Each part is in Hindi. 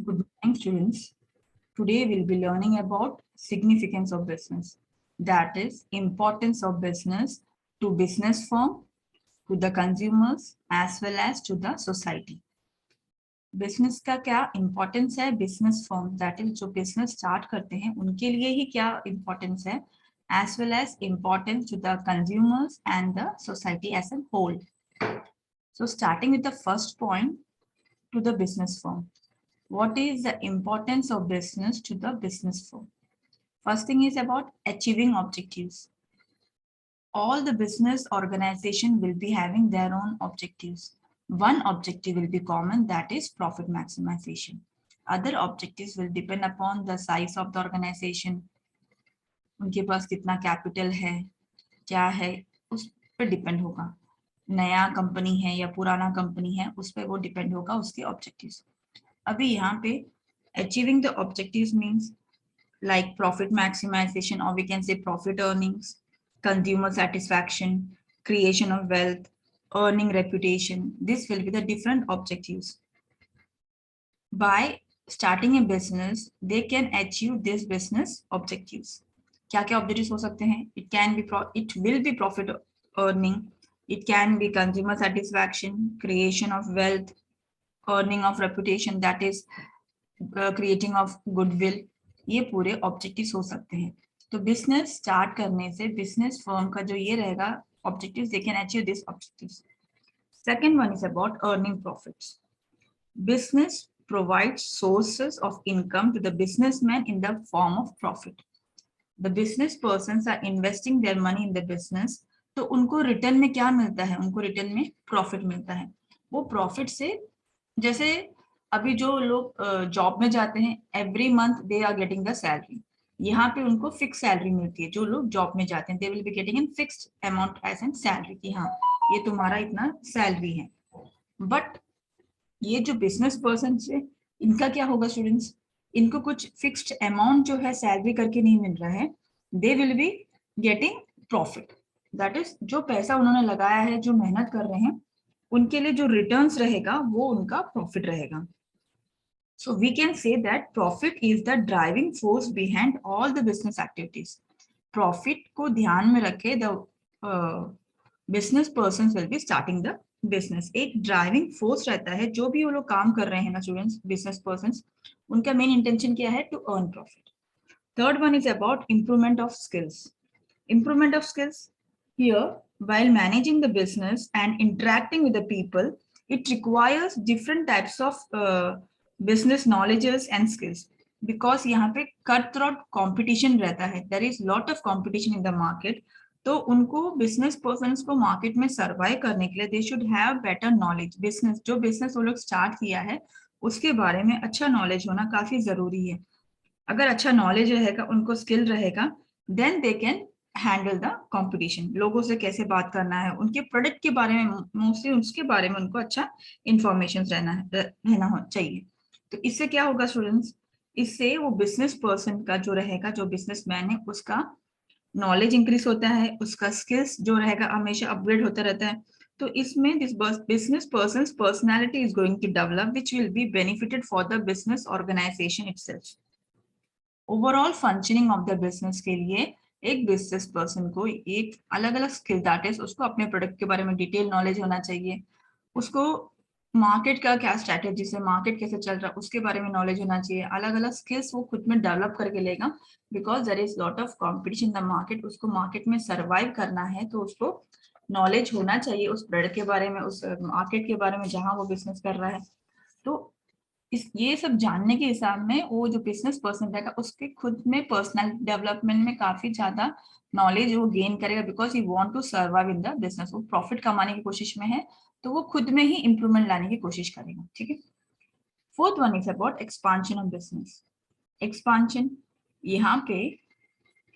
Good morning, students. Today we'll be learning about significance of business. That is importance of business to business firm, to the consumers, as well as to the society. Business का क्या इम्पोर्टेंस है बिजनेस फर्म दैट इज जो बिजनेस स्टार्ट करते हैं उनके लिए ही क्या इम्पोर्टेंस है as well as importance to the consumers and the society as a whole. So starting with the first point to the business firm. What is the importance of business to the business firm? First thing is about achieving objectives. All the business organization will be having their own objectives. One objective will be common, that is profit maximization. Other objectives will depend upon the size of the organization. उनके पास कितना कैपिटल है, क्या है, उस पर डिपेंड होगा. नया कंपनी है या पुराना कंपनी है, उस पर वो डिपेंड होगा उसके ऑब्जेक्टिव्स. अभी यहाँ पे achieving the objectives means like profit maximization, or we can say profit earnings, consumer satisfaction, creation of wealth, earning reputation. This will be the different objectives. By starting a business, they can achieve this business objectives. क्या क्या objectives हो सकते हैं? It will be profit earning. It can be consumer satisfaction, creation of wealth, earning of reputation, that is creating of goodwill. ये पूरे ऑब्जेक्टिव्स हो सकते हैं. तो बिजनेस स्टार्ट करने से बिजनेस फर्म का जो ये रहेगा objectives, they can achieve this objectives. Second one is about earning profits. Business provides sources of income to the businessman in the form of profit. The business persons are investing their money in the business. तो उनको रिटर्न में क्या मिलता है? उनको रिटर्न में प्रॉफिट मिलता है. वो प्रॉफिट से, जैसे अभी जो लोग जॉब में जाते हैं, every month they are getting the salary. यहाँ पे उनको फिक्स सैलरी मिलती है. जो लोग जॉब में जाते हैं, they will be getting in fixed amount as an salary, कि हाँ ये तुम्हारा इतना सैलरी है. बट ये जो बिजनेस पर्सन से इनका क्या होगा स्टूडेंट्स? इनको कुछ फिक्स्ड अमाउंट जो है सैलरी करके नहीं मिल रहा है. दे will be getting profit. That is जो पैसा उन्होंने लगाया है, जो मेहनत कर रहे हैं, उनके लिए जो रिटर्न्स रहेगा वो उनका प्रॉफिट रहेगा. So we can say that profit is the driving force behind all the business activities. Profit को ध्यान में रखे the business persons will be starting the business. एक ड्राइविंग फोर्स रहता है. जो भी वो लोग काम कर रहे हैं ना स्टूडेंट्स, बिजनेस पर्सन्स, उनका मेन इंटेंशन क्या है? To earn profit. Third one is about improvement of skills. Improvement of skills here, while managing the business and interacting with the people, it requires different types of business knowledges and skills. Because यहाँ पे cutthroat competition रहता है. There is lot of competition in the market. तो उनको बिजनेस पर्सन्स को मार्केट में सर्वाइव करने के लिए they should have better knowledge. Business जो बिजनेस वो लोग स्टार्ट किया है उसके बारे में अच्छा नॉलेज होना काफी जरूरी है. अगर अच्छा नॉलेज रहेगा, उनको स्किल रहेगा, then they can handle the competition. लोगों से कैसे बात करना है, उनके प्रोडक्ट के बारे में, मोस्टली उसके बारे में उनको अच्छा इंफॉर्मेशन रहना चाहिए. तो इससे क्या होगा स्टूडेंट्स? इससे वो बिजनेस पर्सन का जो रहेगा, जो बिजनेसमैन है, उसका नॉलेज इंक्रीज होता है, उसका स्किल्स जो रहेगा हमेशा अपग्रेड होता रहता है. तो इसमें this business persons personality is going to develop, which will be benefited for the business organisation itself. Overall functioning of the business के लिए एक बिजनेस पर्सन को एक अलग अलग स्किल, दैट इज उसको अपने प्रोडक्ट के बारे में डिटेल नॉलेज होना चाहिए. उसको मार्केट का क्या स्ट्रैटेजी से मार्केट कैसे चल रहा है उसके बारे में नॉलेज होना चाहिए. अलग अलग स्किल्स वो खुद में डेवलप करके लेगा. Because there is lot of competition in the market. उसको मार्केट में सर्वाइव करना है, तो उसको नॉलेज होना चाहिए उस प्रोडक्ट के बारे में, उस मार्केट के बारे में जहां वो बिजनेस कर रहा है. तो ये सब जानने के हिसाब में वो जो बिजनेस पर्सन रहेगा उसके खुद में पर्सनल डेवलपमेंट में काफी ज्यादा नॉलेज वो गेन करेगा. Because he want to survive in the business. वो प्रॉफिट कमाने की कोशिश में है, तो वो खुद में ही इंप्रूवमेंट लाने की कोशिश करेगा. ठीक है. Fourth one is about expansion of business. Expansion, यहाँ पे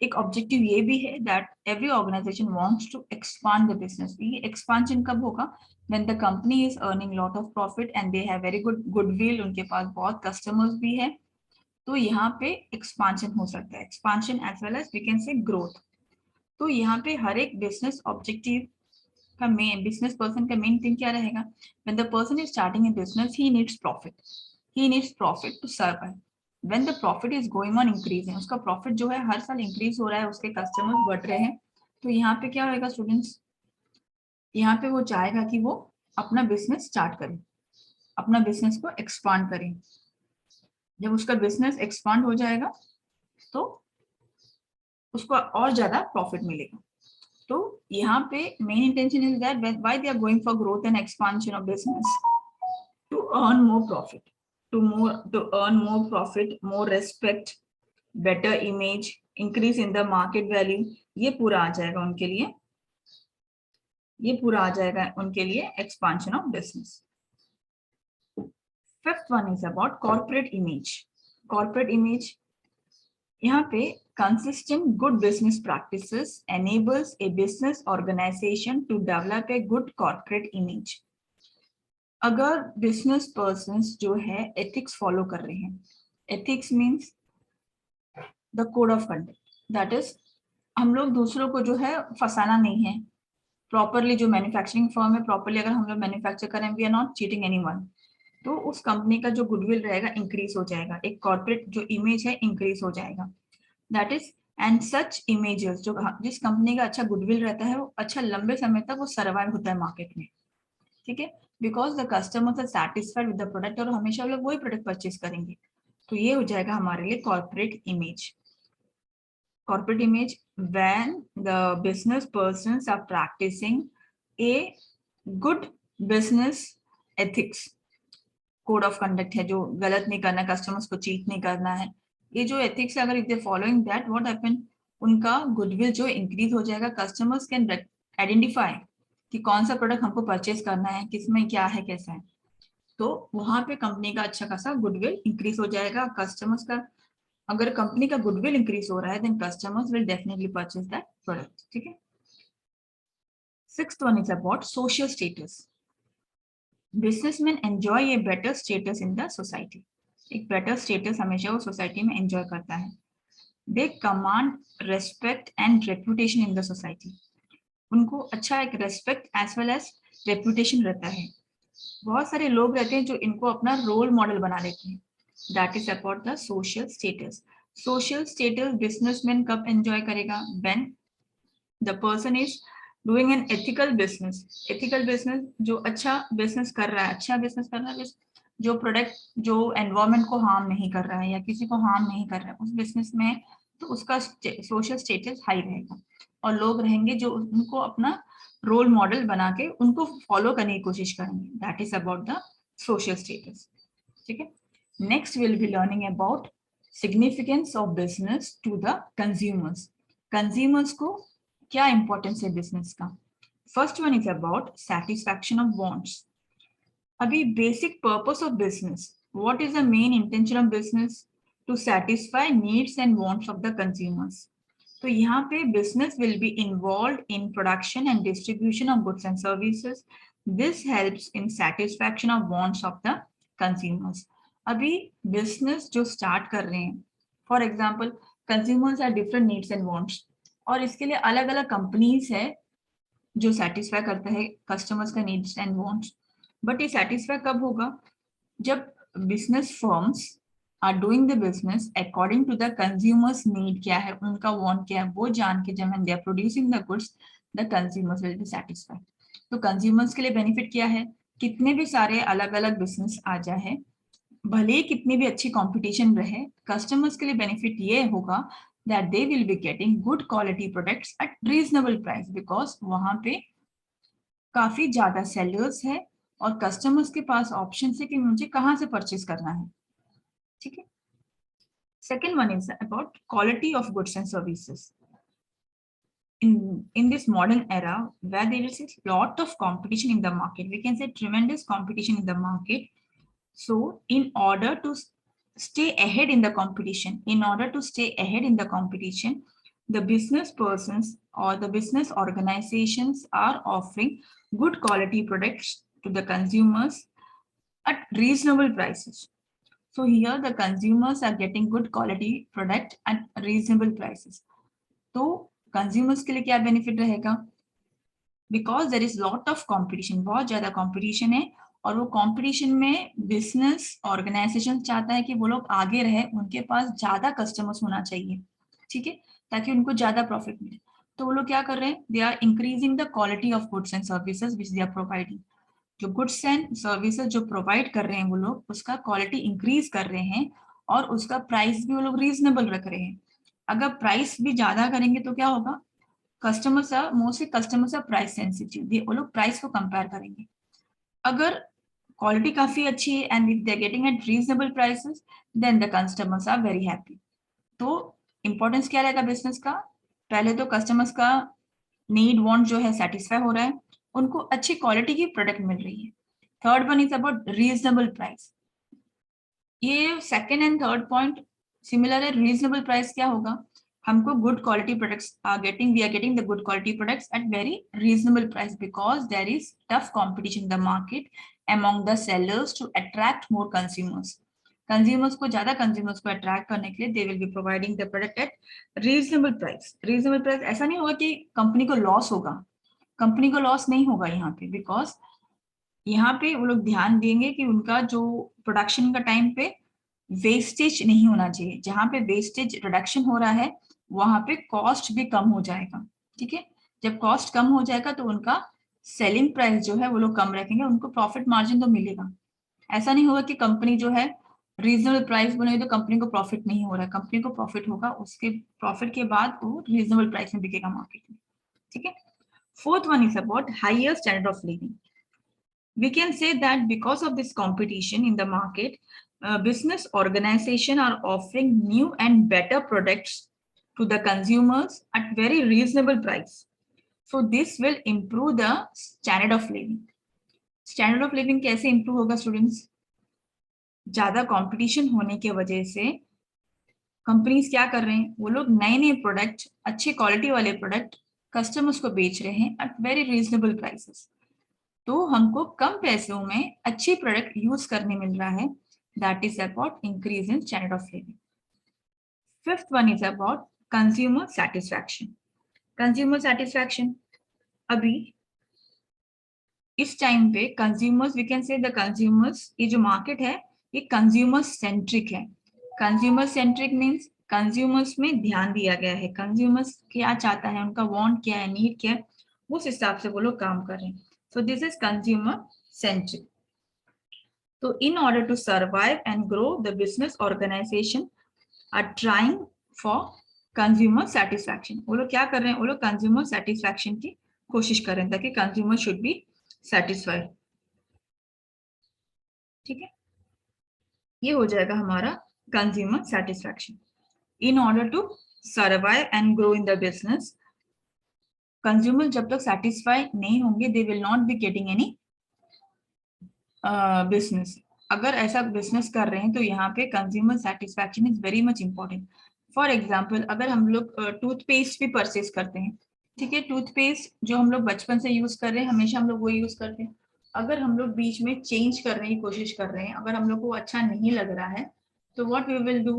एक ऑब्जेक्टिव ये भी है that every organisation wants to expand the business. ये एक्सपांशन कब होगा? when the company is earning lot of profit and they have very good goodwill, उनके पास बहुत कस्टमर्स भी है, तो यहाँ पे एक्सपांशन हो सकता है. Expansion as well as we can say growth. तो यहाँ पे हर एक बिजनेस ऑब्जेक्टिव का मेन, बिजनेस पर्सन का मेन थिंग क्या रहेगा? when the person is starting a business, he needs profit. he needs profit to survive. When the profit is going on increasing, उसका profit जो है हर साल increase हो रहा है, उसके customers बढ़ रहे हैं, तो यहाँ पे क्या होगा स्टूडेंट्स, यहाँ पे वो चाहेगा कि वो अपना बिजनेस स्टार्ट करे, अपना बिजनेस को एक्सपांड करे। जब उसका बिजनेस एक्सपांड हो जाएगा तो उसको और ज्यादा प्रॉफिट मिलेगा। तो यहाँ पे main intention is that why they are going for growth and expansion of business, to earn more profit, to earn more profit, more respect, better image, increase in the market value, ये पूरा आ जाएगा उनके लिए, ये पूरा आ जाएगा उनके लिए expansion of business. Fifth one is about corporate image. Corporate image, यहाँ पे consistent good business practices enables a business organization to develop a good corporate image. अगर business persons जो है ethics follow कर रहे हैं, ethics means the code of conduct, that is हम लोग दूसरों को जो है फंसाना नहीं है, प्रॉपरली जो मैन्युफैक्चरिंग फर्म है प्रॉपरली अगर हम लोग मैन्युफैक्चर करें, we are not cheating anyone, तो उस कंपनी का जो गुडविल रहेगा इंक्रीज हो जाएगा, एक कॉर्पोरेट जो इमेज है इंक्रीज हो जाएगा। That is and such images, जो जिस कंपनी का अच्छा गुडविल रहता है वो अच्छा लंबे समय तक वो सर्वाइव होता है मार्केट में, ठीक है, because the customers are satisfied with the product और हमेशा लोग वही प्रोडक्ट परचेज करेंगे, तो ये हो जाएगा हमारे लिए corporate image. Corporate image when the business persons are practising a good business ethics, code of conduct है, जो गलत नहीं करना, कस्टमर्स को चीट नहीं करना है, ये जो एथिक्स है अगर if they following that what happen, उनका गुडविल जो इंक्रीज हो जाएगा, कस्टमर्स कैन आइडेंटिफाई कि कौन सा प्रोडक्ट हमको परचेज करना है, किसमें क्या है कैसा है, तो वहां पे कंपनी का अच्छा खासा गुडविल इंक्रीज हो जाएगा। कस्टमर्स का अगर कंपनी का गुडविल इंक्रीज हो रहा है then customers will definitely purchase that product, ठीक है। Sixth one is about social status. Businessman enjoy a better status in the society, एक बेटर स्टेटस हमेशा वो सोसाइटी में एंजॉय करता है। They command respect and reputation in the society, उनको अच्छा एक respect as well as reputation रहता है। बहुत सारे लोग रहते हैं जो इनको अपना रोल मॉडल बना लेते हैं, that is about the social status. Social status businessman कब एंजॉय करेगा, when the person is doing an ethical business. Ethical business जो अच्छा बिजनेस कर रहा है, अच्छा बिजनेस कर रहा है, जो प्रोडक्ट जो एनवायरमेंट को हार्म नहीं कर रहा है या किसी को हार्म नहीं कर रहा है उस बिजनेस में, तो उसका सोशल स्टेटस हाई रहेगा और लोग रहेंगे जो उनको अपना रोल मॉडल बना के उनको फॉलो करने की कोशिश करेंगे, that is about the social status, ठीक है। Next will be learning about significance of business to the consumers. Consumers को क्या इंपॉर्टेंस है बिजनेस का। First one is about satisfaction of wants. अभी basic purpose of business, what is the main intention of business, to satisfy needs and wants of the consumers. तो यहाँ पे business will be involve in production and distribution of goods and services, this helps in satisfaction of wants of the consumers. अभी बिजनेस जो स्टार्ट कर रहे हैं, for example consumers are different needs and wants, और इसके लिए अलग अलग कंपनीज है जो सेटिस्फाई करता है कस्टमर्स का नीड्स एंड वांट्स। बट ये सेटिस्फाई कब होगा, जब business firms are doing the business according to the consumers need क्या है, उनका वांट क्या है, वो जान के जब they are producing the goods the consumers will be satisfied. तो कंज्यूमर्स के लिए बेनिफिट क्या है, कितने भी सारे अलग अलग बिजनेस आ जाए, भले ही कितनी भी अच्छी कंपटीशन रहे, कस्टमर्स के लिए बेनिफिट ये होगा that they will be getting good quality products at reasonable price, because वहां पे काफी ज्यादा सेलर्स है और कस्टमर्स के पास ऑप्शन है कि मुझे कहाँ से परचेज करना है, ठीक है। Second one is about quality of goods and services. in this modern era where there is a lot of competition in the market, we can say tremendous competition in the market, so in order to stay ahead in the competition, the business persons or the business organizations are offering good quality products to the consumers at reasonable prices. So here the consumers are getting good quality product at reasonable prices. तो consumers के लिए क्या benefit रहेगा, because there is lot of competition, बहुत ज्यादा competition है और वो कंपटीशन में बिजनेस ऑर्गेनाइजेशन चाहता है कि वो लोग आगे रहे, उनके पास ज्यादा कस्टमर्स होना चाहिए, ठीक है, ताकि उनको ज्यादा प्रॉफिट मिले। तो वो लोग क्या कर रहे हैं, they are increasing the quality of goods and services which they are providing. जो गुड्स एंड सर्विसेज जो प्रोवाइड कर रहे हैं वो लोग, उसका क्वालिटी इंक्रीज कर रहे हैं और उसका प्राइस भी वो लोग रीजनेबल रख रहे हैं। अगर प्राइस भी ज्यादा करेंगे तो क्या होगा, customers are mostly customers are price sensitive, वो लोग प्राइस को कंपेयर करेंगे। अगर क्वालिटी काफी अच्छी है and if they are getting at reasonable prices, then the customers are very happy. तो इंपॉर्टेंस क्या रहेगा बिजनेस का, पहले तो कस्टमर्स का नीड वांट जो है सेटिस्फाई हो रहा है, उनको अच्छी क्वालिटी की प्रोडक्ट मिल रही है। Third one is about reasonable price. ये second and third point similar है। रीजनेबल प्राइस क्या होगा, हमको good quality products we are getting the good quality products at very reasonable price because there is tough competition in the market among the sellers to attract more consumers. Consumers को ज्यादा कंज्यूमर्स को अट्रैक्ट करने के लिए they will be providing the product at reasonable price. Reasonable price ऐसा नहीं होगा कि कंपनी को लॉस होगा, कंपनी को लॉस नहीं होगा यहाँ पे, बिकॉज यहाँ पे वो लोग ध्यान देंगे कि उनका जो प्रोडक्शन का टाइम पे वेस्टेज नहीं होना चाहिए। जहाँ पे वेस्टेज रिडक्शन हो रहा है वहां पे कॉस्ट भी कम हो जाएगा, ठीक है। जब कॉस्ट कम हो जाएगा तो उनका सेलिंग प्राइस जो है वो लोग कम रखेंगे, उनको प्रॉफिट मार्जिन तो मिलेगा। ऐसा नहीं होगा कि कंपनी जो है रीजनेबल प्राइस बनेगी तो कंपनी को प्रॉफिट नहीं हो रहा है, कंपनी को प्रॉफिट होगा, उसके प्रॉफिट के बाद वो रीजनेबल प्राइस में बिकेगा मार्केट में, ठीक है। Fourth one is about higher standard of living. We can say that because of this competition in the market, business organizations are offering new and better products to the consumers at very reasonable price. So this will improve the standard of living. Standard of living कैसे improve होगा students? ज्यादा competition होने की वजह से कंपनीज क्या कर रहे हैं, वो लोग नए नए प्रोडक्ट, अच्छे क्वालिटी वाले प्रोडक्ट कस्टमर्स को बेच रहे हैं एट वेरी रीजनेबल प्राइसेस। तो हमको कम पैसों में अच्छी प्रोडक्ट यूज करने मिल रहा है, that is about increase in standard of living. Fifth one is about consumer satisfaction. Consumer satisfaction, अभी इस टाइम पे consumers, we can say the consumers, ये जो मार्केट है ये कंज्यूमर सेंट्रिक है। कंज्यूमर सेंट्रिक मीन्स कंज्यूमर्स में ध्यान दिया गया है, कंज्यूमर्स क्या चाहता है, उनका वांट क्या है, नीड क्या है, उस हिसाब से वो लोग काम कर रहे हैं। So this is consumer centric. So in order to survive and grow, the business organization are trying for consumer satisfaction. वो लोग क्या कर रहे हैं, वो लोग consumer satisfaction की कोशिश कर रहे हैं ताकि consumer should be satisfied, ठीक है। ये हो जाएगा हमारा consumer satisfaction. In order to survive and grow in the business, consumer जब तक satisfy नहीं होंगे, they will not be getting any business. अगर ऐसा बिजनेस कर रहे हैं तो यहाँ पे consumer satisfaction is very much important. For example अगर हम लोग टूथपेस्ट भी परचेज करते हैं, ठीक है, टूथपेस्ट जो हम लोग बचपन से यूज कर रहे हैं, हमेशा हम लोग वो यूज करते हैं। अगर हम लोग बीच में चेंज करने की कोशिश कर रहे हैं, अगर हम लोग को अच्छा नहीं लग रहा है, तो व्हाट वी विल डू,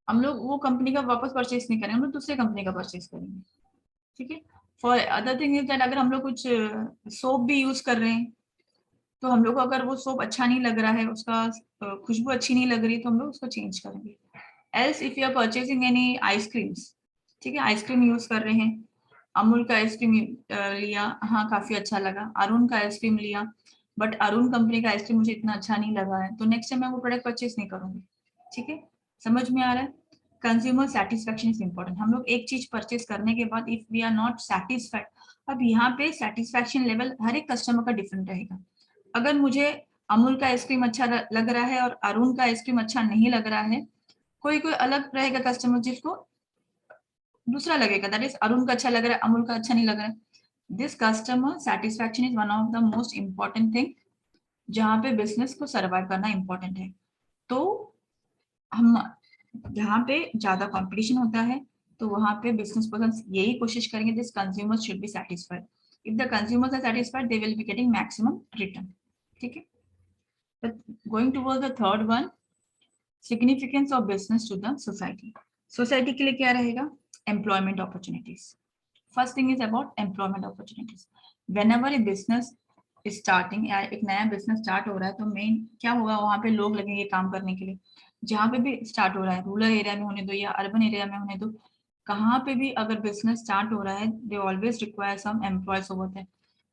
हम लोग वो कंपनी का वापस परचेज नहीं करेंगे, हम लोग दूसरे कंपनी का परचेज करेंगे, ठीक है। For other thing is that अगर हम लोग कुछ सोप भी यूज कर रहे हैं, तो हम लोग को अगर वो सोप अच्छा नहीं लग रहा है, उसका खुशबू अच्छी नहीं लग रही, तो हम लोग उसको चेंज करेंगे। Else if you are purchasing any ice creams, ठीक है, आइसक्रीम यूज कर रहे हैं, अमूल का आइसक्रीम लिया, हाँ काफी अच्छा लगा, अरुण का आइसक्रीम लिया, बट अरुण कंपनी का आइसक्रीम मुझे इतना अच्छा नहीं लगा है, तो नेक्स्ट टाइम मैं वो प्रोडक्ट परचेज नहीं करूंगी, ठीक है। समझ में आ रहा है, कंज्यूमर सेटिस्फेक्शन इज इंपॉर्टेंट। हम लोग एक चीज परचेज करने के बाद if we are not satisfied, अब यहाँ पे सेटिस्फेक्शन लेवल हर एक कस्टमर का डिफरेंट रहेगा। अगर मुझे अमूल का आइसक्रीम अच्छा लग रहा है और अरुण का आइसक्रीम अच्छा नहीं लग रहा है, कोई कोई अलग रहेगा कस्टमर जिसको दूसरा लगेगा, दैट इज अरुण का अच्छा लग रहा है, अमूल का अच्छा नहीं लग रहा है। This customer satisfaction is one of the most important thing, जहाँ पे बिजनेस को सर्वाइव करना इंपॉर्टेंट है। तो हम जहाँ पे ज्यादा कंपटीशन होता है तो वहां पे बिजनेस पर्सन यही कोशिश करेंगे this consumers should be satisfied. If the consumers are satisfied they will be getting maximum return, ठीक है। But going towards the third one, significance of business to the society. Society के लिए क्या रहेगा, employment opportunities. First thing is about employment opportunities. Whenever a business starting या एक नया बिजनेस स्टार्ट हो रहा है तो मेन क्या होगा, वहां पे लोग लगेंगे काम करने के लिए। जहाँ पे भी स्टार्ट हो रहा है, रूरल एरिया में होने दो या अर्बन एरिया में होने दो, कहाँ पे भी अगर बिजनेस स्टार्ट हो रहा है they always require some employees होते हैं।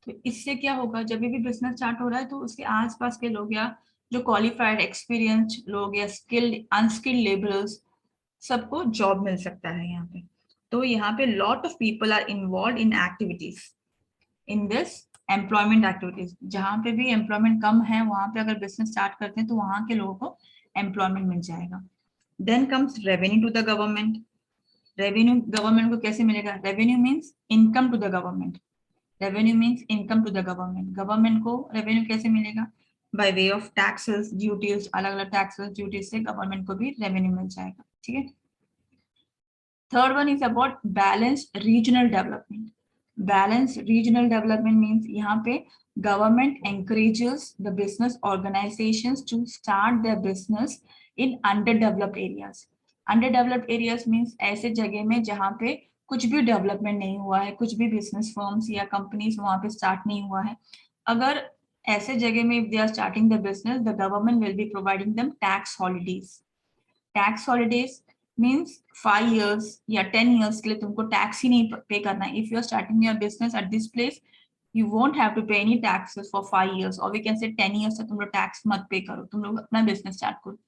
तो इससे क्या होगा, जब भी बिजनेस स्टार्ट हो रहा है तो उसके आसपास के लोग या जो क्वालिफाइड एक्सपीरियंस लोग या स्किल्ड अनस्किल्ड लेबरर्स, सबको जॉब मिल सकता है यहाँ पे। तो यहाँ पे lot of people are involve in activities in this employment activities. जहाँ पे भी एम्प्लॉयमेंट कम है वहां पे अगर बिजनेस स्टार्ट करते हैं तो वहां के लोगों को एम्प्लॉयमेंट मिल जाएगा। Then comes revenue to the government. Revenue government को कैसे मिलेगा? Revenue means income to the government. Revenue means income to the government. Government को रेवेन्यू कैसे मिलेगा? By way of taxes duties, अलग अलग टैक्सेस ड्यूटीज से गवर्नमेंट को भी रेवेन्यू मिल जाएगा। ठीक है। Third one is about balanced regional development. Balanced regional development means यहाँ पे government encourages the business organizations to start their business in underdeveloped areas. Underdeveloped areas means ऐसे जगह में जहाँ पे कुछ भी डेवलपमेंट नहीं हुआ है, कुछ भी बिजनेस फर्म्स या कंपनीज वहां पे स्टार्ट नहीं हुआ है। अगर ऐसे जगह में they are starting the business, the government will be providing them tax holidays. Tax holidays means 5 years या 10 years के लिए तुमको टैक्स ही नहीं पे करना है। If you are starting your business at this place you won't have to pay any taxes for 5 years, और वी कैन से 10 years तक तुम लोग टैक्स मत पे करो, तुम लोग अपना बिजनेस स्टार्ट करो।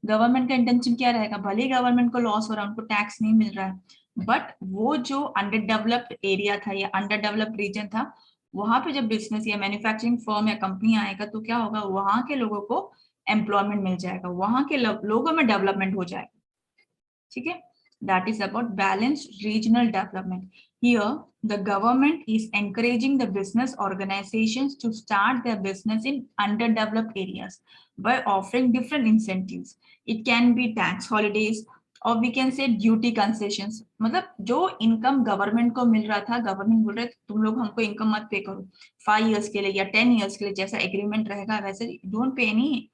गवर्नमेंट का इंटेंशन क्या रहेगा? भले ही गवर्नमेंट को लॉस हो रहा है, उनको टैक्स नहीं मिल रहा है, बट वो जो अंडर डेवलप्ड एरिया था या अंडर डेवलप्ड रीजन था, वहां पे जब बिजनेस या मैन्युफैक्चरिंग फर्म या कंपनी आएगा तो क्या होगा, वहां के लोगों को एम्प्लॉयमेंट मिल जाएगा, वहां के लोगों में डेवलपमेंट हो जाएगा। ठीक है। That is about balanced regional development. Here, the government is encouraging the business organizations to start their business in underdeveloped areas by offering different incentives. It can be tax holidays or we can say duty concessions. मतलब जो इनकम गवर्नमेंट को मिल रहा था, गवर्नमेंट बोल रहे तुम लोग हमको इनकम मत पे करो 5 years के लिए या 10 years के लिए, जैसा एग्रीमेंट रहेगा वैसे don't pay any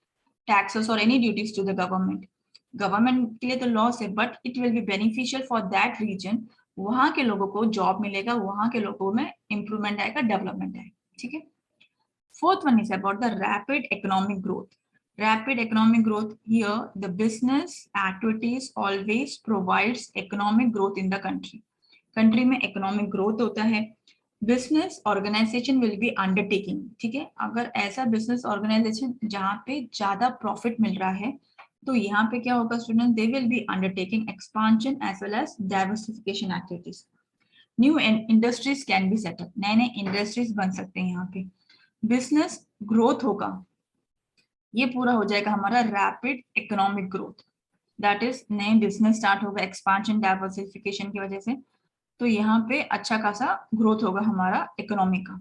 taxes or any duties to the government. गवर्नमेंट के लिए तो लॉस है but it will be beneficial for that reason. वहां के लोगों को जॉब मिलेगा, वहां के लोगों में इंप्रूवमेंट आएगा, डेवलपमेंट आएगा। ठीक है। Fourth one is about the rapid economic growth. Rapid economic growth, here the business activities always provides economic growth in the country. Country में इकोनॉमिक ग्रोथ होता है, business organisation will be undertaking. ठीक है। अगर ऐसा बिजनेस ऑर्गेनाइजेशन जहाँ पे ज्यादा प्रॉफिट मिल रहा है तो यहाँ पे क्या होगा student, they will be undertaking expansion as well as diversification activities. New industries can be set up, नए नए इंडस्ट्रीज बन सकते हैं यहाँ पे, बिजनेस ग्रोथ होगा। ये पूरा हो जाएगा हमारा rapid economic growth, that is नए बिजनेस स्टार्ट होगा एक्सपांशन डाइवर्सिफिकेशन की वजह से, तो यहाँ पे अच्छा खासा ग्रोथ होगा हमारा इकोनॉमी का।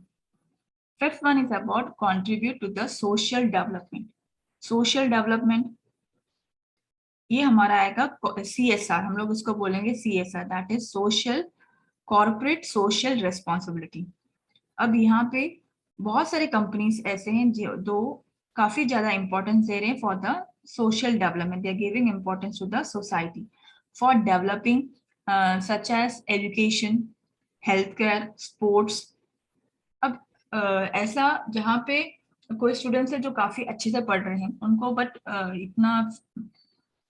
Fifth one is about contribute to the social development. Social development ये हमारा आएगा CSR, हम लोग इसको बोलेंगे CSR, that is social corporate social responsibility. अब यहाँ पे बहुत सारे कंपनीज ऐसे हैं जो काफी ज्यादा इंपॉर्टेंस दे रहे हैं for the social development, they are giving importance to the society for developing such as education, health care, sports. अब ऐसा जहाँ पे कोई स्टूडेंट्स है जो काफी अच्छे से पढ़ रहे हैं उनको बट इतना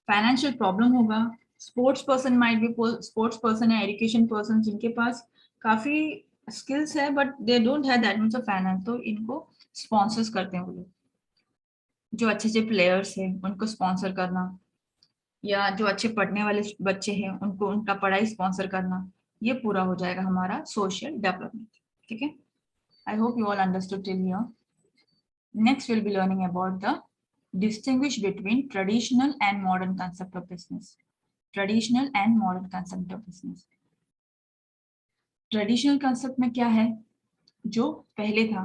फाइनेंशियल प्रॉब्लम होगा, sports person might be, sports person या एजुकेशन पर्सन जिनके पास काफी स्किल्स है but they don't have that much of finance, तो इनको स्पॉन्सर्स करते हैं वो लोग। जो अच्छे अच्छे प्लेयर्स हैं उनको स्पॉन्सर करना, या जो अच्छे पढ़ने वाले बच्चे हैं उनको उनका पढ़ाई स्पॉन्सर करना, ये पूरा हो जाएगा हमारा सोशल डेवलपमेंट। ठीक है। I hope you all understood till here. Next will be learning about the distinguish between traditional and modern concept of business. Traditional and modern concept of business. Traditional concept में क्या है, जो पहले था,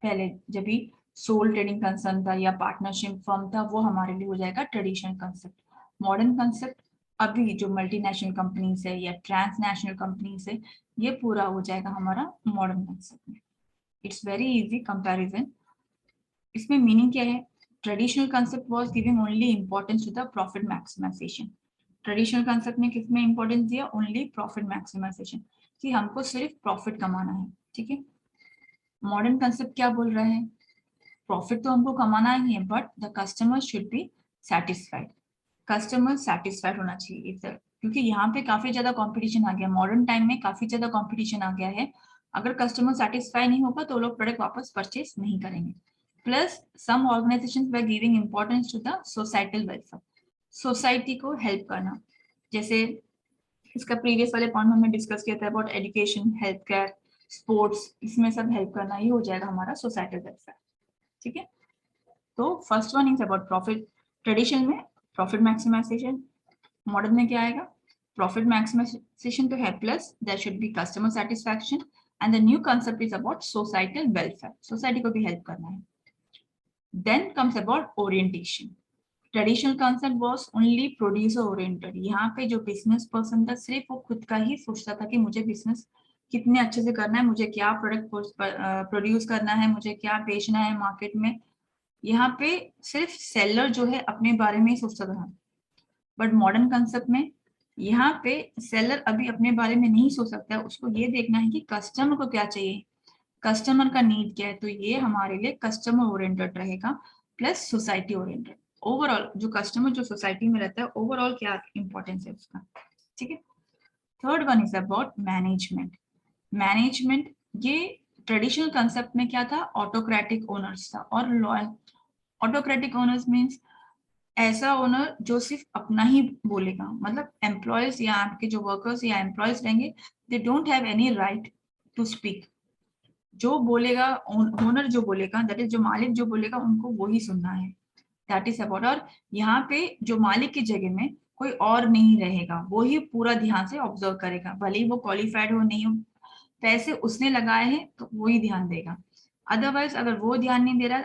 पहले जब भी सोल ट्रेडिंग कंसर्न था या पार्टनरशिप फर्म था वो हमारे लिए हो जाएगा ट्रेडिशनल कंसेप्ट। मॉडर्न कंसेप्ट अभी जो मल्टीनेशनल कंपनीज है या ट्रांसनेशनल कंपनीज है ये पूरा हो जाएगा हमारा मॉडर्न कंसेप्ट में। It's very easy comparison. इसमें मीनिंग क्या है, traditional concept was giving only importance to the profit maximisation. Traditional concept में किसमें इंपॉर्टेंस दिया, ओनली प्रॉफिट मैक्सिमाइजेशन, कि हमको सिर्फ प्रॉफिट कमाना है। ठीक है। मॉडर्न कंसेप्ट क्या बोल रहा है? प्रॉफिट तो हमको कमाना ही है, but the customer should be satisfied. Customer satisfied होना चाहिए इधर, क्योंकि यहाँ पे काफी ज्यादा कंपटीशन आ गया, मॉडर्न टाइम में काफी ज्यादा कंपटीशन आ गया है। अगर कस्टमर सेटिस्फाई नहीं होगा तो लोग प्रोडक्ट वापस परचेज नहीं करेंगे। Plus some organisations were giving importance to the societal welfare, society को हेल्प करना। जैसे इसका प्रीवियस वाले पॉइंट हमने डिस्कस किया था about education, health care, sports, इसमें सब हेल्प करना, ये हो जाएगा हमारा सोसाइटल वेलफेयर। ठीक है, तो first one is about profit. Tradition में प्रॉफिट मैक्सिमाइजेशन, मॉडर्न में क्या आएगा? प्रॉफिट मैक्सिमाइजेशन तो है, plus there should be customer satisfaction, and the new concept is about societal welfare, society को भी हेल्प करना है। Then comes about orientation. Traditional concept was only producer oriented, यहाँ पे जो बिजनेस पर्सन था सिर्फ वो खुद का ही सोचता था कि मुझे बिजनेस कितने अच्छे से करना है, मुझे क्या प्रोडक्ट प्रोड्यूस करना है, मुझे क्या बेचना है मार्केट में। यहाँ पे सिर्फ सेलर जो है अपने बारे में ही सोचता था। बट मॉडर्न कंसेप्ट में यहाँ पे सेलर अभी अपने बारे में नहीं सोच सकता है, उसको ये देखना है कि कस्टमर को क्या चाहिए, कस्टमर का नीड क्या है। तो ये हमारे लिए कस्टमर ओरिएंटेड रहेगा, प्लस सोसाइटी ओरिएंटेड। ओवरऑल जो कस्टमर जो सोसाइटी में रहता है, ओवरऑल क्या इंपॉर्टेंस है उसका। ठीक है, third one is about management. Management ये ट्रेडिशनल कंसेप्ट में क्या था? ऑटोक्रेटिक ओनर्स था और लॉयल। ऑटोक्रेटिक ओनर्स मीन्स ऐसा ओनर जो सिर्फ अपना ही बोलेगा, मतलब एम्प्लॉयज या आपके जो वर्कर्स या एम्प्लॉयज रहेंगे, they don't have any right to speak. जो बोलेगा ओनर, जो बोलेगा दैट इज जो मालिक जो बोलेगा उनको वो ही सुनना है, दैट इज अबाउट। और यहाँ पे जो मालिक की जगह में कोई और नहीं रहेगा, वो ही पूरा ध्यान से ऑब्जर्व करेगा, भले ही वो क्वालिफाइड हो नहीं हो, पैसे उसने लगाए हैं तो वो ही ध्यान देगा। अदरवाइज अगर वो ध्यान नहीं दे रहा,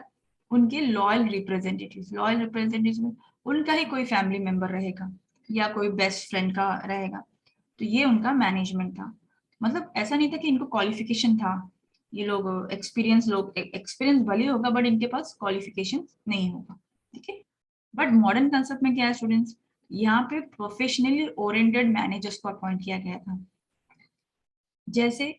उनके लॉयल रिप्रेजेंटेटिव में उनका ही कोई फैमिली मेंबर रहेगा या कोई बेस्ट फ्रेंड का रहेगा। तो ये उनका मैनेजमेंट था। मतलब ऐसा नहीं था कि इनको क्वालिफिकेशन था, ये लोग एक्सपीरियंस भले होगा बट इनके पास क्वालिफिकेशन नहीं होगा। ठीक है, बट मॉडर्न कंसेप्ट में क्या है स्टूडेंट्स, यहाँ पे प्रोफेशनली ओरिएंटेड मैनेजर्स को अपॉइंट किया गया था। जैसे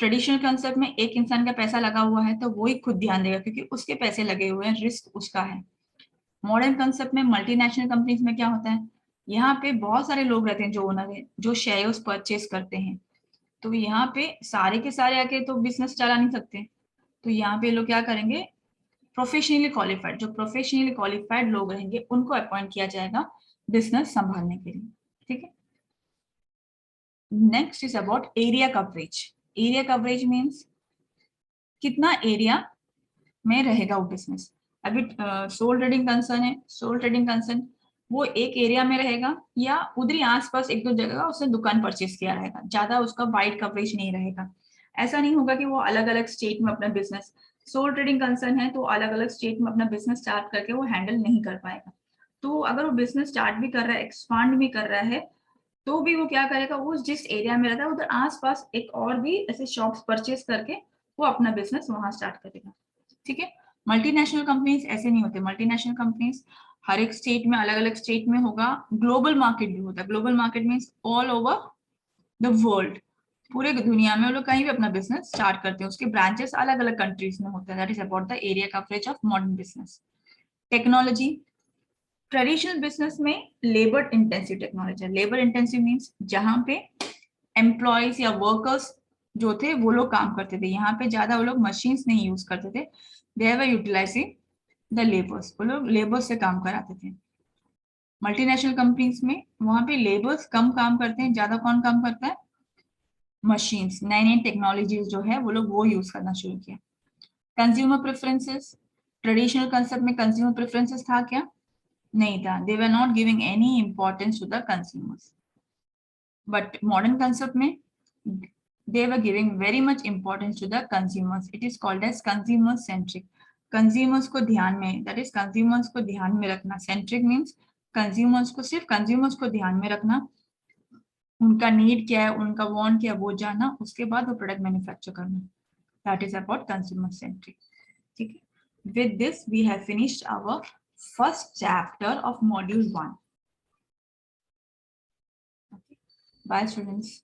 ट्रेडिशनल कंसेप्ट में एक इंसान का पैसा लगा हुआ है तो वो ही खुद ध्यान देगा क्योंकि उसके पैसे लगे हुए हैं, रिस्क उसका है। मॉडर्न कंसेप्ट में मल्टीनेशनल कंपनीज में क्या होता है, यहाँ पे बहुत सारे लोग रहते हैं जो ओनर है, जो शेयर्स परचेस करते हैं। तो यहाँ पे सारे के सारे आके तो बिजनेस चला नहीं सकते, तो यहाँ पे लोग क्या करेंगे, प्रोफेशनली क्वालिफाइड, जो प्रोफेशनली क्वालिफाइड लोग रहेंगे उनको अपॉइंट किया जाएगा बिजनेस संभालने के लिए। ठीक है, next is about area coverage. Area coverage means कितना एरिया में रहेगा वो बिजनेस। अभी सोल ट्रेडिंग कंसर्न है, सोल ट्रेडिंग कंसर्न वो एक एरिया में रहेगा या उधर आसपास एक दो जगह उसने दुकान परचेस किया रहेगा, ज्यादा उसका वाइड कवरेज नहीं रहेगा। ऐसा नहीं होगा कि वो अलग अलग स्टेट में अपना बिजनेस, सोल ट्रेडिंग कंसर्न है तो अलग अलग स्टेट में अपना बिजनेस स्टार्ट करके वो हैंडल नहीं कर पाएगा। तो अगर वो बिजनेस स्टार्ट भी कर रहा है, एक्सपांड भी कर रहा है, तो भी वो क्या करेगा, वो जिस एरिया में रहता है उधर आसपास एक और भी ऐसे शॉप्स परचेस करके वो अपना बिजनेस वहां स्टार्ट करेगा। ठीक है, मल्टीनेशनल कंपनीज ऐसे नहीं होते। मल्टीनेशनल कंपनीज हर एक स्टेट में अलग अलग स्टेट में होगा, ग्लोबल मार्केट भी होता है। Global market means all over the world, पूरे दुनिया में वो लोग कहीं भी अपना बिजनेस स्टार्ट करते हैं, उसके ब्रांचेस अलग अलग कंट्रीज में होते हैं। That is about the area coverage of modern business. Technology, traditional business में लेबर इंटेंसिव टेक्नोलॉजी है। लेबर इंटेंसिव मीन्स जहां पे एम्प्लॉयज या वर्कर्स जो थे वो लोग काम करते थे, यहाँ पे ज्यादा वो लोग मशीन्स नहीं यूज करते थे, दे वर यूटिलाइजिंग द लेबर्स, वो लोग लेबर से काम कराते थे। मल्टीनेशनल कंपनीज में वहां पे लेबर्स कम काम करते हैं, ज्यादा कौन काम करता है, मशीन्स। नई नई टेक्नोलॉजीज जो है वो लोग वो यूज करना शुरू किया। कंज्यूमर प्रेफरेंसेस, ट्रेडिशनल कंसेप्ट में कंज्यूमर प्रेफरेंसेस था क्या, नहीं था, they were not giving any importance to the consumers. But modern concept में they were giving very much importance to the consumers. It is called as consumer centric. consumers को ध्यान में, that is consumers को ध्यान में रखना। centric means consumers को, सिर्फ consumers को ध्यान में रखना, उनका नीड क्या है, उनका वांट क्या है वो जानना, उसके बाद वो प्रोडक्ट मैन्युफैक्चर करना। that is about consumer centric. ठीक है, with this we have finished our first chapter of module 1. Okay. Bye students.